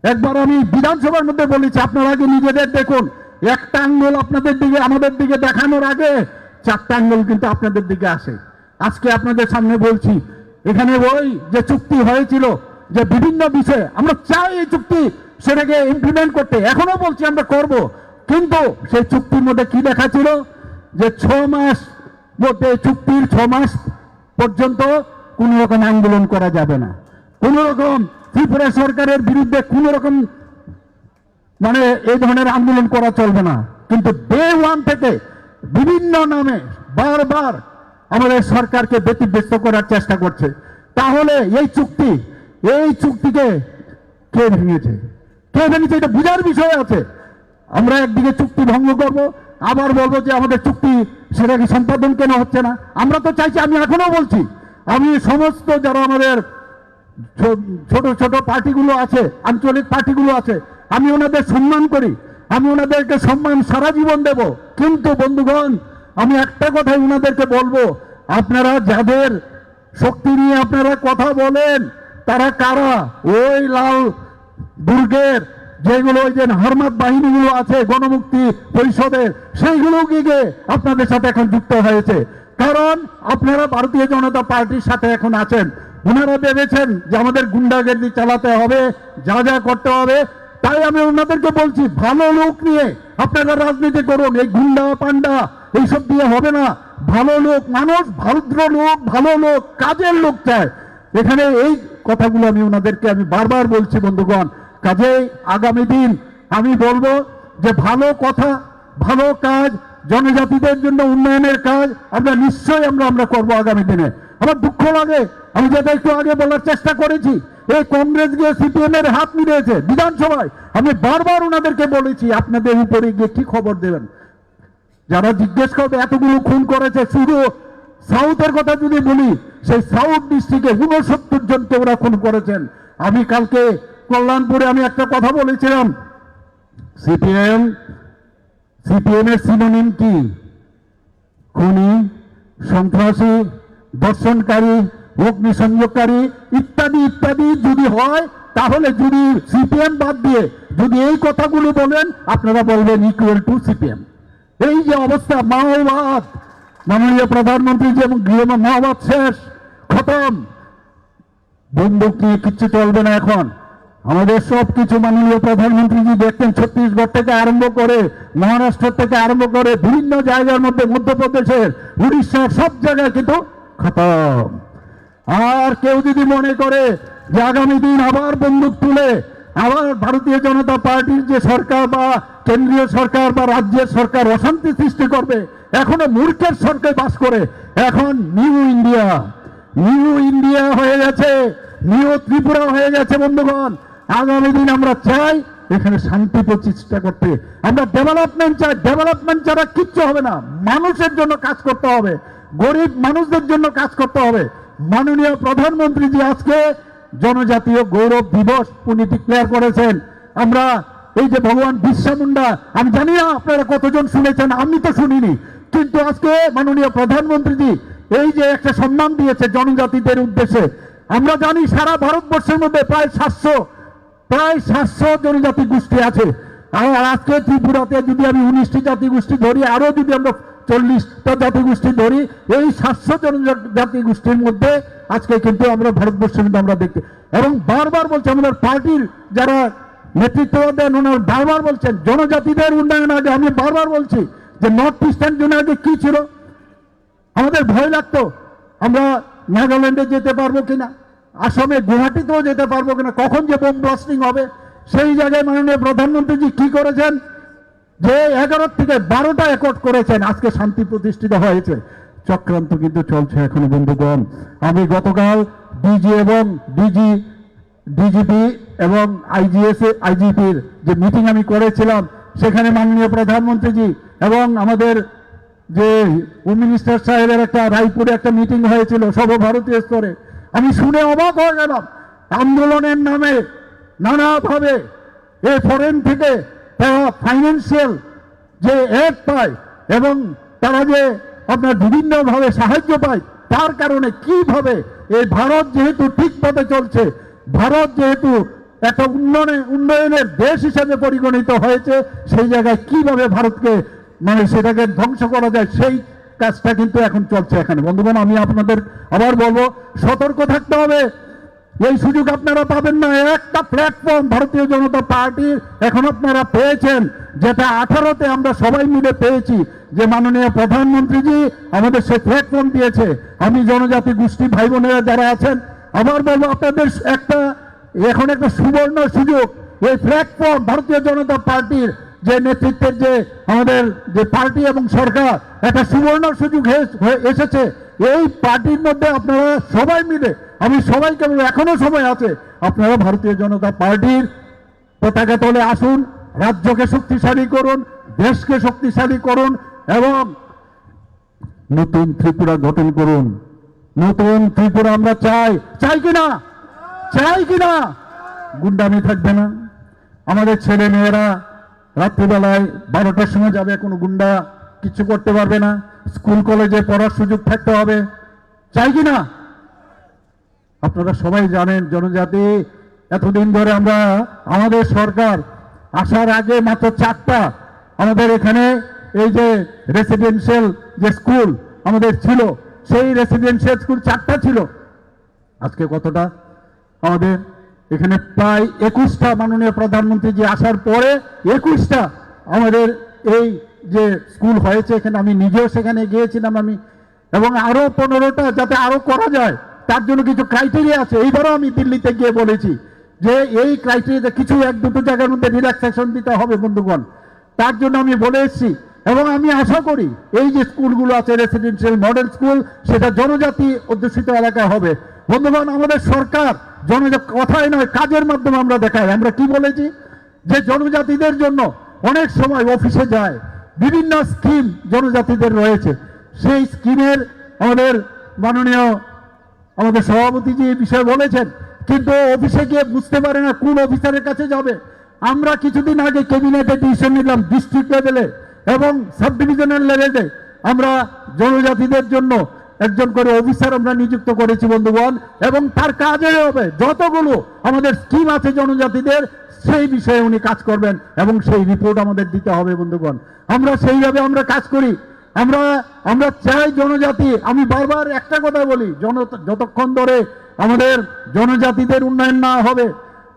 একবার আমি বিধানসভার মধ্যে বলেছি, আপনারা আগে নিজেদের দেখুন। একটা আঙ্গুল আপনাদের দিকে আমাদের দিকে দেখানোর আগে চারটা অ্যাঙ্গেল কিন্তু আপনাদের দিকে আসে। আজকে আপনাদের সামনে বলছি, এখানে ওই যে চুক্তি হয়েছিল যে বিভিন্ন বিষয়ে আমরা চাই এই চুক্তি সেটাকে ইমপ্লিমেন্ট করতে, এখনো বলছি আমরা করব, কিন্তু সেই চুক্তির মধ্যে কি লেখা ছিল যে 6 মাস মধ্যে, চুক্তির 6 মাস পর্যন্ত কোনো রকম আন্দোলন করা যাবে না, কোন রকম ত্রিপুরা সরকারের বিরুদ্ধে কোন রকম মানে এই ধরনের আন্দোলন করা চলবে না। কিন্তু ডে ওয়ান থেকে বিভিন্ন নামে বারবার আমাদের সরকারকে ব্যতিব্যস্ত করার চেষ্টা করছে। তাহলে এই চুক্তিকে কে ভেঙেছে, এটা বুঝার বিষয় আছে। আমরা একদিকে চুক্তি ভঙ্গ করব, আবার বলবো যে আমাদের চুক্তি সেটাকে সম্পাদন কেন হচ্ছে না। আমরা তো চাইছি, আমি এখনো বলছি, আমি সমস্ত যারা আমাদের ছোট ছোট পার্টিগুলো আছে, আঞ্চলিক পার্টিগুলো আছে, আমি ওনাদের সম্মান করি, আমি ওনাদেরকে সম্মান সারা জীবন দেব। কিন্তু বন্ধুগণ, আমি একটা কথাই ওনাদেরকে বলবো, আপনারা যাদের শক্তি নিয়ে আপনারা কথা বলেন তারা কারা? ওই লাল দুর্গের যেগুলো ওই যে হরমাত বাহিনীগুলো আছে গণমুক্তি পরিষদের, সেইগুলো গিয়ে আপনাদের সাথে এখন যুক্ত হয়েছে। কারণ আপনারা ভারতীয় জনতা পার্টির সাথে এখন আছেন। ওনারা ভেবেছেন যে আমাদের গুন্ডাগর্দি চালাতে হবে, যা যা করতে হবে। তাই আমি ওনাদেরকে বলছি, ভালো লোক নিয়ে আপনারা রাজনীতি করুন, এই গুন্ডা পান্ডা এইসব দিয়ে হবে না। ভালো লোক, মানুষ ভদ্র লোক, ভালো লোক, কাজের লোক চায় এখানে। এই কথাগুলো আমি ওনাদেরকে আমি বারবার বলছি বন্ধুগণ। কাজেই আগামী দিন আমি বলবো যে ভালো কথা, ভালো কাজ, জনজাতিদের জন্য উন্নয়নের কাজ আমরা নিশ্চয়ই আমরা করবো আগামী দিনে। আমার দুঃখ লাগে, আমি যেটা একটু আগে বলার চেষ্টা করেছি, এই কংগ্রেস গিয়ে সিপিএম এর হাত মিলিয়েছে বিধানসভায়। আমি বারবার ওনাদেরকে বলেছি আপনাদের উপরে গিয়ে কি খবর দেবেন। যারা জিজ্ঞেস করবে এতগুলো খুন করেছে, শুধু সাউথের কথা যদি বলি, সেই সাউথ ডিস্ট্রিক্টে 69 জনকে ওরা খুন করেছেন। আমি কালকে কল্যাণপুরে আমি একটা কথা বলেছিলাম, সিপিএম এর সিনোনিম কি? খুনি, সন্ত্রাসী, দর্শনকারী, অগ্নিসংযোগকারী ইত্যাদি ইত্যাদি যদি হয়, তাহলে যদি সিপিএম বাদ দিয়ে যদি এই কথাগুলো বলেন, আপনারা বলবেন ইকুয়াল টু সিপিএম। এই যে অবস্থা, মাওবাদ, মাননীয় প্রধানমন্ত্রী যে মাওবাদ শেষ, খতম, বন্দুক নিয়ে কিচ্ছু চলবে না এখন। আমাদের সবকিছু মাননীয় প্রধানমন্ত্রীজি দেখতেন, ছত্তিশগড় থেকে আরম্ভ করে, মহারাষ্ট্র থেকে আরম্ভ করে বিভিন্ন জায়গার মধ্যে, মধ্যপ্রদেশের, উড়িষ্যার সব জায়গায় কিন্তু খতম। আর কেউ যদি মনে করে যে আগামী দিন আবার বন্দুক তুলে আবার ভারতীয় জনতা পার্টির যে সরকার বা কেন্দ্রীয় সরকার বা রাজ্যের সরকার অশান্তি সৃষ্টি করবে, এখনো মূর্খের সরকার বাস করে। এখন নিউ ইন্ডিয়া হয়ে গেছে, নিউ ত্রিপুরা হয়ে গেছে বন্ধুগণ। আগামী দিন আমরা চাই এখানে শান্তি প্রতিষ্ঠা করতে, আমরা ডেভেলপমেন্ট চাই। ডেভেলপমেন্ট ছাড়া কিচ্ছু হবে না। মানুষের জন্য কাজ করতে হবে, গরিব মানুষদের জন্য কাজ করতে হবে। মাননীয় প্রধানমন্ত্রীজি আজকে জনজাতীয় গৌরব দিবস উনি ডিক্লেয়ার করেছেন। আমরা এই যে ভগবান বিরসা মুন্ডা, আমি জানি না আপনারা কতজন শুনেছেন, আমি তো শুনিনি, কিন্তু আজকে মাননীয় প্রধানমন্ত্রীজি এই যে একটা সম্মান দিয়েছে জনজাতিদের উদ্দেশ্যে। আমরা জানি সারা ভারতবর্ষের মধ্যে প্রায় 700 জনজাতি গোষ্ঠী আছে। আর আজকে ত্রিপুরাতে যদি আমি 19টি জাতিগোষ্ঠী ধরি, আরো যদি আমরা 40টা জাতিগোষ্ঠী ধরি, এই 700 জনজাতি গোষ্ঠীর মধ্যে আজকে কিন্তু আমরা ভারতবর্ষের মধ্যে আমরা দেখতে, এবং বারবার বলছে আমাদের পার্টির যারা নেতৃত্ব দেন ওনারা বারবার বলছেন জনজাতিদের উন্নয়ন আগে। আমি বারবার বলছি যে নর্থ ইস্টার্ন জোনে আগে কি ছিল, আমাদের ভয় লাগতো আমরা নাগাল্যান্ডে যেতে পারবো কিনা, আসামে গুয়াহাটিতেও যেতে পারবো কিনা, কখন যে বোম ব্লাস্টিং হবে। সেই জায়গায় মাননীয় প্রধানমন্ত্রীজি কি করেছেন, যে 11 থেকে 12টা একট করেছেন, আজকে শান্তি প্রতিষ্ঠিত হয়েছে। চক্রান্ত কিন্তু চলছে এখনো বন্ধুগণ। আমি গতকাল ডিজিপি এবং আইজিপির যে মিটিং আমি করেছিলাম, সেখানে মাননীয় প্রধানমন্ত্রীজি এবং আমাদের যে হোম মিনিস্টার সাহেবের একটা রায়পুরে একটা মিটিং হয়েছিল সর্বভারতীয় স্তরে। আমি শুনে অবাক হয়ে গেলাম, আন্দোলনের নামে নানাভাবে এই ফরেন থেকে তারা ফাইন্যান্সিয়াল যে এড পায় এবং তারা যে আপনার বিভিন্নভাবে সাহায্য পায়, তার কারণে কিভাবে এই ভারত যেহেতু ঠিক পথে চলছে, ভারত যেহেতু একটা উন্নয়নের দেশ হিসেবে পরিগণিত হয়েছে, সেই জায়গায় কিভাবে ভারতকে মানে সেটাকে ধ্বংস করা যায়, সেই কাজটা কিন্তু এখন চলছে এখানে। বন্ধুগণ, আমি আপনাদের আবার বলবো, সতর্ক থাকতে হবে। এই সুযোগ আপনারা পাবেন না। একটা প্ল্যাটফর্ম ভারতীয় জনতা পার্টির এখন আপনারা পেয়েছেন, যেটা 18-তে আমরা সবাই মিলে পেয়েছি, যে মাননীয় প্রধানমন্ত্রীজি আমাদের সে প্ল্যাটফর্ম দিয়েছে। আমি জনজাতি গোষ্ঠী ভাই বোনেরা যারা আছেন, আবার বলবো আপনাদের এখন একটা সুবর্ণ সুযোগ। এই প্ল্যাটফর্ম ভারতীয় জনতা পার্টির যে নেতৃত্বের যে আমাদের যে পার্টি এবং সরকার, একটা সুবর্ণ সুযোগ এসেছে। এই পার্টির মধ্যে আপনারা সবাই মিলে, আমি সবাইকে বলবো, এখনো সময় আছে, আপনারা ভারতীয় জনতা পার্টির পতাকা তলে আসুন, রাজ্যকে শক্তিশালী করুন, দেশকে শক্তিশালী করুন এবং নতুন ত্রিপুরা গঠন করুন। নতুন ত্রিপুরা আমরা চাই কিনা? গুন্ডামি থাকবে না। আমাদের ছেলে মেয়েরা রাত্রিবেলায় 12টার সময় যাবে, কোনো গুন্ডা কিছু করতে পারবে না। স্কুল কলেজে পড়ার সুযোগ থাকতে হবে, চাই কিনা? আপনারা সবাই জানেন, জনজাতি এতদিন ধরে আমরা, আমাদের সরকার আসার আগে মাত্র 4টা আমাদের এখানে এই যে রেসিডেন্সিয়াল যে স্কুল আমাদের ছিল, সেই রেসিডেন্সিয়াল স্কুল 4টা ছিল। আজকে কতটা? আমাদের এখানে প্রায় 21টা, মাননীয় প্রধানমন্ত্রী যে আসার পরে 21টা আমাদের এই যে স্কুল হয়েছে এখানে। আমি নিজেও সেখানে গিয়েছিলাম আমি, এবং আরো 15টা যাতে আরো করা যায়, তার জন্য কিছু ক্রাইটেরিয়া আছে। এইবারও আমি দিল্লিতে গিয়ে বলেছি যে এই ক্রাইটেরিয়াতে কিছু 1-2 জায়গার মধ্যে রিল্যাক্সেশন দিতে হবে বন্ধুগণ, তার জন্য আমি বলে এসেছি। এবং আমি আশা করি এই যে স্কুলগুলো আছে, রেসিডেন্সিয়াল মডেল স্কুল, সেটা জনজাতি অধ্যুষিত এলাকায় হবে। বন্ধুগণ, আমাদের সরকার কথাই নয়, কাজের মাধ্যমে আমরা দেখাই। আমরা কি বলেছি যে জনজাতিদের জন্য অনেক সময় অফিসে যায়, বিভিন্ন স্কিম জনজাতিদের রয়েছে, সেই স্কিমের আমাদের মাননীয় আমাদের সভাপতিজি এই বিষয়ে বলেছেন, কিন্তু অফিসে গিয়ে বুঝতে পারে না কোন অফিসারের কাছে যাবে। আমরা কিছুদিন আগে ক্যাবিনেটে ডিসিশন নিলাম, ডিস্ট্রিক্ট লেভেলে এবং সাব ডিভিশনাল লেভেলে আমরা জনজাতিদের জন্য একজন করে অফিসার আমরা নিযুক্ত করেছি বন্ধুগণ, এবং তার কাজে হবে যতগুলো আমাদের স্কিম আছে জনজাতিদের, সেই বিষয়ে উনি কাজ করবেন এবং সেই রিপোর্ট আমাদের দিতে হবে বন্ধুগণ। আমরা সেইভাবে আমরা কাজ করি। আমরা চাই জনজাতি, আমি বারবার একটা কথা বলি, যতক্ষণ ধরে আমাদের জনজাতিদের উন্নয়ন না হবে,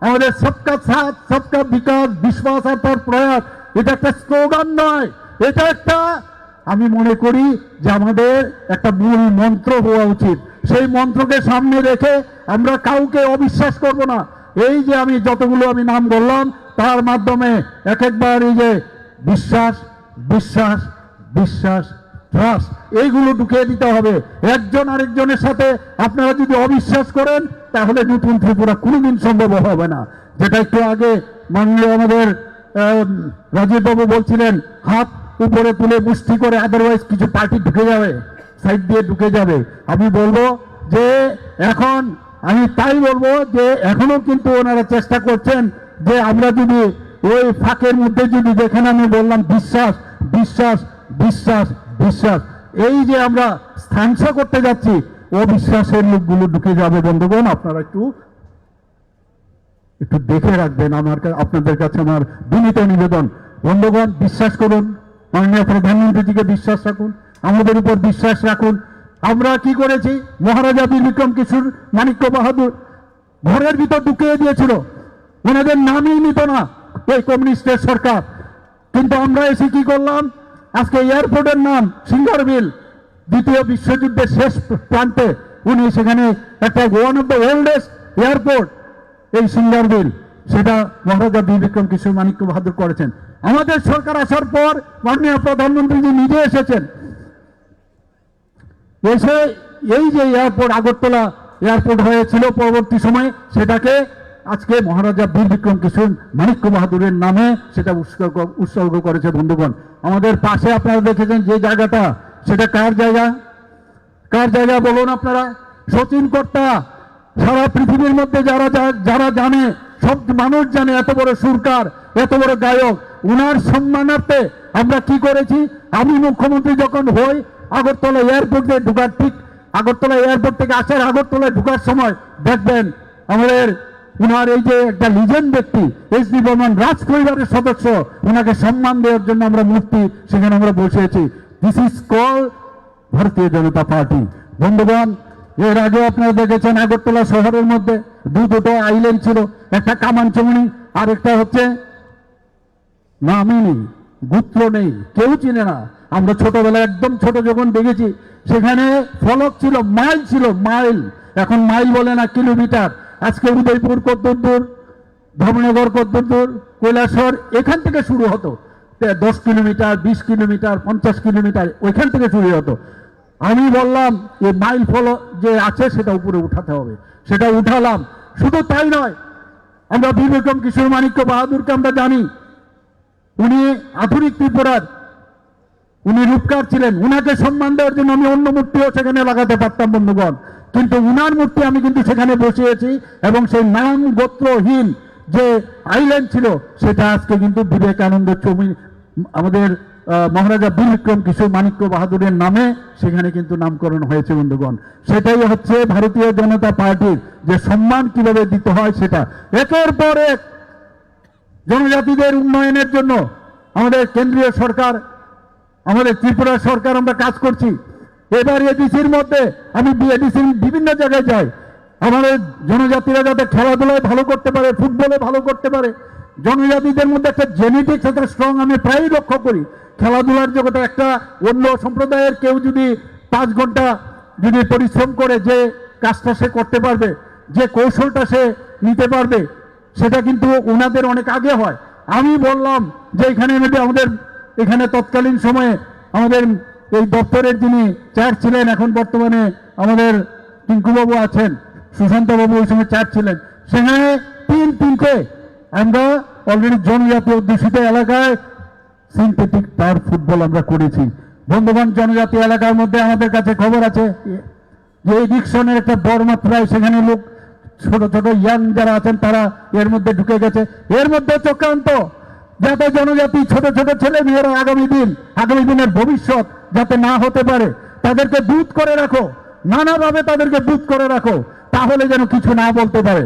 আমাদের সবকা সাথ সবকা বিকাশ, বিশ্বাস আর তার প্রয়াস, এটা একটা স্লোগান নয়, এটা একটা, আমি মনে করি যে আমাদের একটা মূল মন্ত্র হওয়া উচিত। সেই মন্ত্রকে সামনে রেখে আমরা কাউকে অবিশ্বাস করব না। এই যে আমি যতগুলো আমি নাম বললাম, তার মাধ্যমে একবার এই যে বিশ্বাস বিশ্বাস বিশ্বাস ট্রাস্ট, এইগুলো ঢুকিয়ে দিতে হবে। একজন আরেকজনের সাথে আপনারা যদি অবিশ্বাস করেন, তাহলে নতুন ত্রিপুরা কোনোদিন সম্ভব হবে না। যেটা একটু আগে মাননীয় আমাদের রাজীব বাবু বলছিলেন, হাত উপরে তুলে মুষ্টি করে, আদারওয়াইজ কিছু পার্টি ঢুকে যাবে, সাইড দিয়ে ঢুকে যাবে। আমি বলবো যে এখন, আমি তাই বলবো যে এখনো কিন্তু ওনারা চেষ্টা করছেন যে আমরা যদি ওই ফাঁকের মধ্যে যদি, যেখানে আমি বললাম বিশ্বাস বিশ্বাস বিশ্বাস বিশ্বাস, এই যে আমরা স্থানসা করতে যাচ্ছি, অবিশ্বাসের লোকগুলো ঢুকে যাবে বন্ধুগণ। আপনারা একটু দেখে রাখবেন। আপনাদের কাছে আমার বিনীত নিবেদন, বন্ধুগণ, বিশ্বাস করুন, মাননীয় প্রধানমন্ত্রীজিকে বিশ্বাস রাখুন, আমাদের উপর বিশ্বাস রাখুন। আমরা কি করেছি, মহারাজা বীর বিক্রম কিশোর মানিক্য বাহাদুর ঘরের ভিতর ঢুকিয়ে দিয়েছিল, ওনাদের নামই নিত না এই কমিউনিস্টের সরকার। কিন্তু আমরা এসে কি করলাম, আজকে এয়ারপোর্টের নাম সিঙ্গারবিল, দ্বিতীয় বিশ্বযুদ্ধের শেষ প্রান্তে উনি সেখানে একটা one of the oldest airport, এই সিঙ্গারবিল, সেটা মহারাজা বীর বিক্রম কিশোর মানিক্য বাহাদুর করেছেন। আমাদের সরকার আসার পর মাননীয় প্রধানমন্ত্রীজি নিজে এসেছেন, এসে এই যে এয়ারপোর্ট আগরতলা এয়ারপোর্ট হয়েছিল পরবর্তী সময়ে, সেটাকে আজকে মহারাজা বীর বিক্রম কিশোর মানিক্য বাহাদুরের নামে সেটা উৎসর্গ করেছে বন্ধুগণ। আমাদের পাশে আপনারা দেখেছেন যে জায়গাটা, সেটা কার জায়গা বলুন আপনারা? শচীন কর্তা, সারা পৃথিবীর মধ্যে যারা জানে, সব মানুষ জানে, এত বড় সুরকার, এত বড় গায়ক, উনার সম্মানার্থে আমরা কি করেছি, আমি মুখ্যমন্ত্রী যখন হই, আগরতলা এয়ারপোর্টে ঢুকার, ঠিক আগরতলা এয়ারপোর্ট থেকে আসার আগরতলায় ঢুকার সময় দেখবেন আমাদের উনার এই যে একটা লিজেন্ড ব্যক্তি এস.ডি. বর্মন রাজ পরিবারের সদস্য, ওনাকে সম্মান দেওয়ার জন্য আমরা মূর্তি সেখানে আমরা বসিয়েছি। দিস ইজ কল ভারতীয় জনতা পার্টি। বন্ধুগণ, এর আগে আপনারা দেখেছেন আগরতলা শহরের মধ্যে দুটো আইল্যান্ড ছিল, একটা কামানচমনি আর একটা হচ্ছে নামই নেই, গোত্র নেই, কেউ চিনে না। আমরা ছোটবেলায় একদম ছোট যখন দেখেছি, সেখানে ফলক ছিল, মাইল ছিল, মাইল। এখন মাইল বলে না, কিলোমিটার। আজকে উদয়পুর কত দূর, ধর্মনগর কত দূর, কৈলাসহর, এখান থেকে শুরু হতো 10 কিলোমিটার, 20 কিলোমিটার, 50 কিলোমিটার, ওইখান থেকে শুরু হতো। আমি বললাম এই মাইল ফলক যে আছে সেটা উপরে উঠাতে হবে, সেটা উঠালাম। শুধু তাই নয়, আমরা বীর বিক্রম কিশোর মানিক্য বাহাদুরকে আমরা জানি, উনি আধুনিক ত্রিপুরার উনি রূপকার ছিলেন। উনাকে সম্মান দেওয়ার জন্য আমি অন্য মূর্তিও সেখানে লাগাতে পারতাম বন্ধুগণ, কিন্তু উনার মূর্তি আমি কিন্তু সেখানে বসিয়েছি, এবং সেই নাম গোত্রহীন যে আইল্যান্ড ছিল সেটা আজকে কিন্তু বিবেকানন্দ চৌমুহনী আমাদের মহারাজা বীর বিক্রম কিশোর মানিক্য বাহাদুরের নামে সেখানে কিন্তু নামকরণ হয়েছে বন্ধুগণ। সেটাই হচ্ছে ভারতীয় জনতা পার্টির যে সম্মান কিভাবে দিতে হয় সেটা। একের পর এক জনজাতিদের উন্নয়নের জন্য আমাদের কেন্দ্রীয় সরকার, আমাদের ত্রিপুরা সরকার আমরা কাজ করছি। এবার এডিসির মধ্যে আমি এডিসির বিভিন্ন জায়গায় যাই, আমাদের জনজাতিরা যাতে খেলাধুলায় ভালো করতে পারে, ফুটবলে ভালো করতে পারে, জনজাতিদের মধ্যে একটা জেনেটিক্স একটা স্ট্রং আমি প্রায়ই লক্ষ্য করি। খেলাধুলার জগতে একটা অন্য সম্প্রদায়ের কেউ যদি 5 ঘন্টা যদি পরিশ্রম করে যে কাজটা সে করতে পারবে, যে কৌশলটা সে নিতে পারবে, সেটা কিন্তু ওনাদের অনেক আগে হয়। আমি বললাম যে এখানে আমাদের এখানে তৎকালীন সময়ে আমাদের এই দপ্তরের যিনি চেয়ার ছিলেন, এখন বর্তমানে আমাদের টিঙ্কুবাবু আছেন, সুশান্তবাবু ওই সময় চেয়ার ছিলেন, সেখানে তিনটে আমরা অলরেডি জনজাতি অধ্যুষিত এলাকায় সিনথেটিক টার্ফ ফুটবল আমরা করেছি। বন্ধুবান, জনজাতি এলাকার মধ্যে আমাদের কাছে খবর আছে যে এডিকশনের একটা বড় মাত্রায় সেখানে লোক, ছোট ছোট ইয়াং যারা আছেন তারা এর মধ্যে ঢুকে গেছে। এর মধ্যে চক্রান্ত, যাতে জনজাতি ছোট ছোট ছেলে মেয়েরা আগামী দিনের ভবিষ্যৎ যাতে না হতে পারে, তাদেরকে দূত করে রাখো, নানাভাবে তাদেরকে দূত করে রাখো, তাহলে যেন কিছু না বলতে পারে।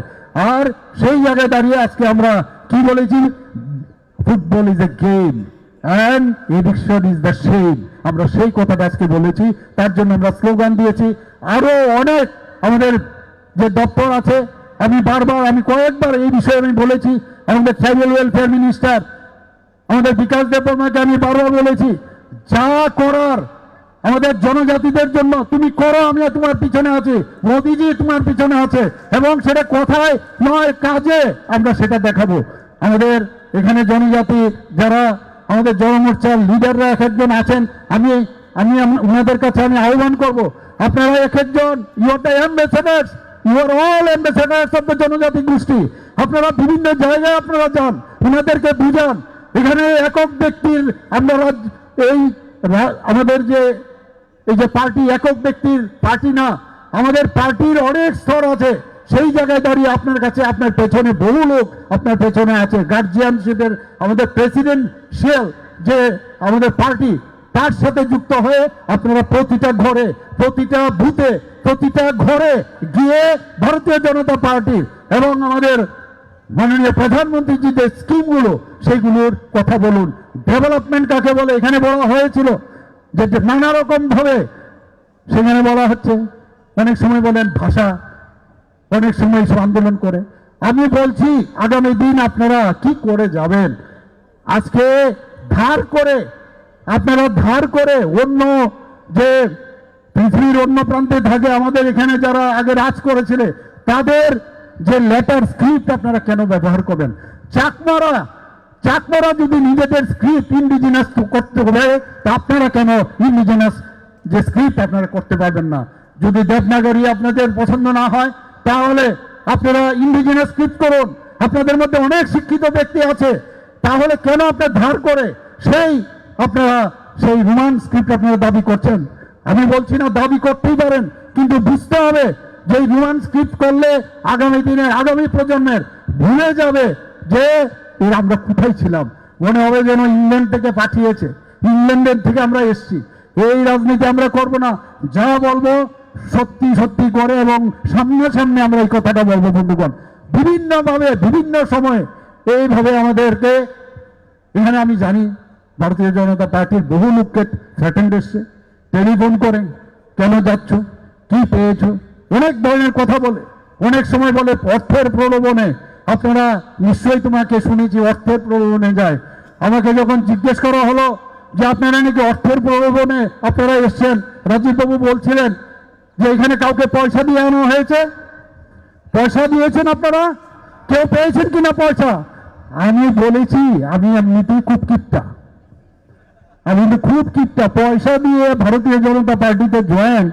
আর সেই জায়গায় দাঁড়িয়ে আজকে আমরা কি বলেছি, football is a game and addiction is the shame. আমরা সেই কথাটা আজকে বলেছি, তার জন্য আমরা স্লোগান দিয়েছি। আরো অনেক আমাদের যে দপ্তর আছে, আমি কয়েকবার এই বিষয়ে আমি বলেছি। আমাদের ট্রাইবাল ওয়েলফেয়ার মিনিস্টার আমাদের বিকাশ দেববর্মাকে আমি বারবার বলেছি, যা করার আমাদের জনজাতিদের জন্য তুমি করো, আমি তোমার পিছনে আছি, মোদিজি তোমার পিছনে আছে, এবং সেটা কথায় নয় কাজে আমরা সেটা দেখাবো। আমাদের এখানে জনজাতি যারা আমাদের জনমোর্চার লিডাররা এক একজন আছেন, আমি ওনাদের কাছে আমি আহ্বান করব, আপনারা এক একজন, you are the ambassadors, you are all ambassadors of the জনজাতি গোষ্ঠী। আপনারা বিভিন্ন জায়গায় আপনারা যান, ওনাদেরকে বুঝান। এখানে একক ব্যক্তির আমরা আমাদের যে এই যে পার্টি একক ব্যক্তির পার্টি না, আমাদের পার্টির অনেক স্তর আছে। সেই জায়গায় দাঁড়িয়ে আপনার কাছে, আপনার পেছনে বহু লোক আপনার পেছনে আছে। গার্জিয়ানশিপের আমাদের প্রেসিডেন্সিয়াল যে আমাদের পার্টি, তার সাথে যুক্ত হয়ে আপনারা প্রতিটা ঘরে, প্রতিটা বুথে, প্রতিটা ঘরে গিয়ে ভারতীয় জনতা পার্টি এবং আমাদের মাননীয় প্রধানমন্ত্রীর যে স্কিমগুলো সেইগুলোর কথা বলুন। ডেভেলপমেন্ট কাকে বলে এখানে বলা হয়েছিল, যে নানা রকম ভাবে সেখানে বলা হচ্ছে। অনেক সময় বলেন ভাষা, অনেক সময় সব আন্দোলন করে। আমি বলছি আগামী দিন আপনারা কি করে যাবেন, আজকে আপনারা ধার করে অন্য যে পৃথিবীর অন্য প্রান্তে থাকে, আমাদের এখানে যারা আগে রাজ করেছিল তাদের যে লেটার স্ক্রিপ্ট আপনারা কেন ব্যবহার করবেন? চাকমারা যদি নিজেদের স্ক্রিপ্ট ইন্ডিজিনাস করতে হবে, তা আপনারা কেন ইন্ডিজিনাস যে স্ক্রিপ্ট আপনারা করতে পারবেন না? যদি দেবনাগরী আপনাদের পছন্দ না হয়, তাহলে আপনারা ইন্ডিজিনাস স্ক্রিপ্ট করুন। আপনাদের মধ্যে অনেক শিক্ষিত ব্যক্তি আছে, তাহলে কেন আপনার ধার করে আপনারা সেই রোমান স্ক্রিপ্ট আপনারা দাবি করছেন? আমি বলছি না দাবি করতেই পারেন, কিন্তু বুঝতে হবে যে রোমান স্ক্রিপ্ট করলে আগামী দিনে আগামী প্রজন্মের ভুলে যাবে যে আমরা কোথায় ছিলাম। মনে হবে যেন ইংল্যান্ড থেকে পাঠিয়েছে, ইংল্যান্ডের থেকে আমরা এসছি। এই রাজনীতি আমরা করব না, যা বলবো সত্যি সত্যি করে এবং সামনাসামনি আমরা এই কথাটা বলবো। বন্ধুগণ, বিভিন্নভাবে বিভিন্ন সময়ে এইভাবে আমাদেরকে এখানে আমি জানি ভারতীয় জনতা পার্টির বহু লোককে থ্রেটেন্ড এসছে, টেলিফোন করেন, কেন যাচ্ছ, কি পেয়েছো, অনেক ধরনের কথা বলে। অনেক সময় বলে অর্থের প্রলোভনে, আপনারা নিশ্চয়ই তোমাকে শুনেছি অর্থের প্রলোভনে যায়। আমাকে যখন জিজ্ঞেস করা হলো যে আপনারা নাকি অর্থের প্রলোভনে আপনারা এসছেন, রাজীববাবু বলছিলেন যে এখানে কাউকে পয়সা দিয়ে আনা হয়েছে, পয়সা দিয়েছেন আপনারা, কেউ পেয়েছেন কিনা পয়সা? আমি বলেছি আমি এমনিতেই খুব কিপটা, আমি কিন্তু খুব কিপটা। পয়সা দিয়ে ভারতীয় জনতা পার্টিতে জয়েন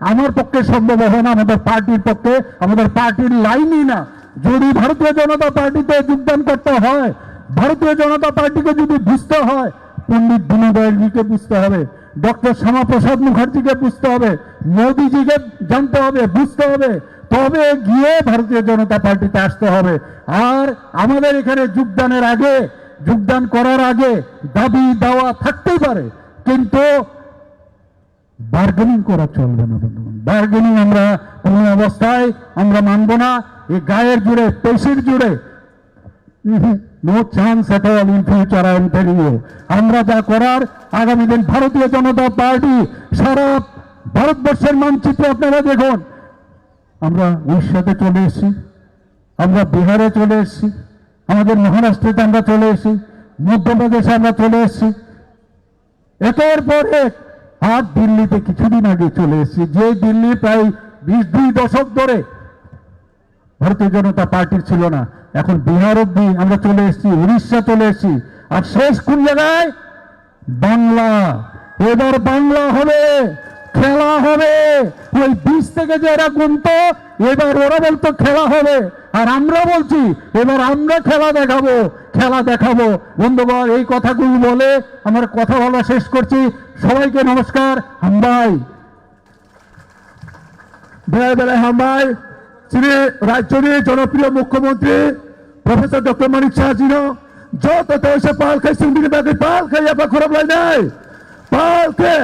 আমার পক্ষে সম্ভব হবে না, আমাদের পার্টির পক্ষে, আমাদের পার্টির লাইনই না। যদি ভারতীয় জনতা পার্টিতে যোগদান করতে হয়, ভারতীয় জনতা পার্টিকে যদি বুঝতে হয়, পণ্ডিত দীনদয়ালজিকে বুঝতে হবে, ডক্টর শ্যামাপ্রসাদ মুখার্জিকে বুঝতে হবে, মোদিজিকে জানতে হবে, বুঝতে হবে, তবে গিয়ে ভারতীয় জনতা পার্টিতে আসতে হবে। আর আমাদের এখানে যোগদানের আগে, যোগদান করার আগে দাবি দাওয়া থাকতেই পারে, কিন্তু বার্গেনিং করা চলবে না বন্ধুগণ। বার্গেনিং আমরা কোনো অবস্থায় আমরা মানব না। এই গায়ের জুড়ে, পেশির জুড়ে, no chance at all in future, I am telling you. আমরা যা করার আগামী দিন ভারতীয় জনতা পার্টি সারা ভারতবর্ষের মানচিত্রে আপনারা দেখুন, আমরা উড়িষ্যাতে চলে এসেছি, আমরা বিহারে চলে এসেছি, আমাদের মহারাষ্ট্রেতে আমরা চলে এসেছি, মধ্যপ্রদেশে আমরা চলে এসেছি, একের পর এক। আর দিল্লিতে কিছুদিন আগে চলে এসেছি, যে দিল্লি প্রায় ২ দশক ধরে ভারতীয় জনতা পার্টির ছিল না, এখন বিহার অব্দি আমরা চলে এসেছি, উড়িষ্যা চলে এসেছি। আর শেষ কোন জায়গায়? বাংলা। এবার বাংলা হবে, খেলা হবে। ওই ২০ থেকে যে এরা গুনতো, এবার ওরা বলতো খেলা হবে, আর আমরা বলছি এবার আমরা খেলা দেখাবো, খেলা দেখাবো। বন্ধুগণ, এই কথাগুলো বলে আমার কথা বলা শেষ করছি। সবাইকে নমস্কার। হামবাই বেলায় বেলায় হামবাই শ্রী রাজ্যের জনপ্রিয় মুখ্যমন্ত্রী প্রফেসর ডক্টর মানিক শাহজি যত তো এসে পাল খাই সিংহ পাল খাই আপনার খরব লাই নাই পাল খে